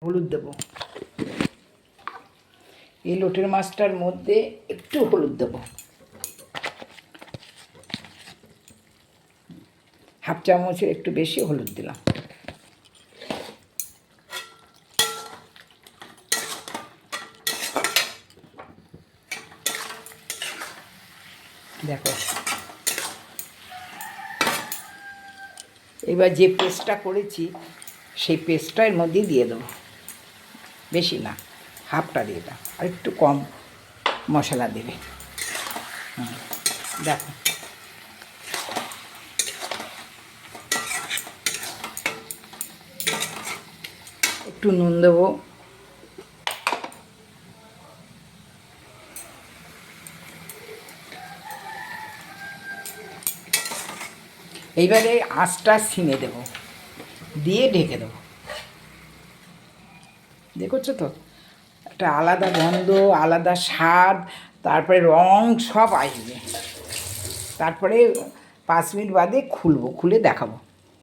হলুদ দেবো। এই লোটের মাছটার মধ্যে একটু হলুদ দেবো, হাফ চামচের একটু বেশি হলুদ দিলাম। দেখো, এবার যে পেস্টটা করেছি সেই পেস্টটা এর মধ্যে দিয়ে দেবো, বেশি না, হাফটা দিয়ে দাও, আর একটু কম মশলা দেবে। দেখো, একটু নুন দেবো, এইবারে আঁচটা সিমে দেবো, দিয়ে ঢেকে দেবো। দেখছো তো, একটা আলাদা গন্ধ, আলাদা স্বাদ, তারপরে রং সব আসবে। তারপরে 5 মিনিট বাদে খুলবো, খুলে দেখাবো।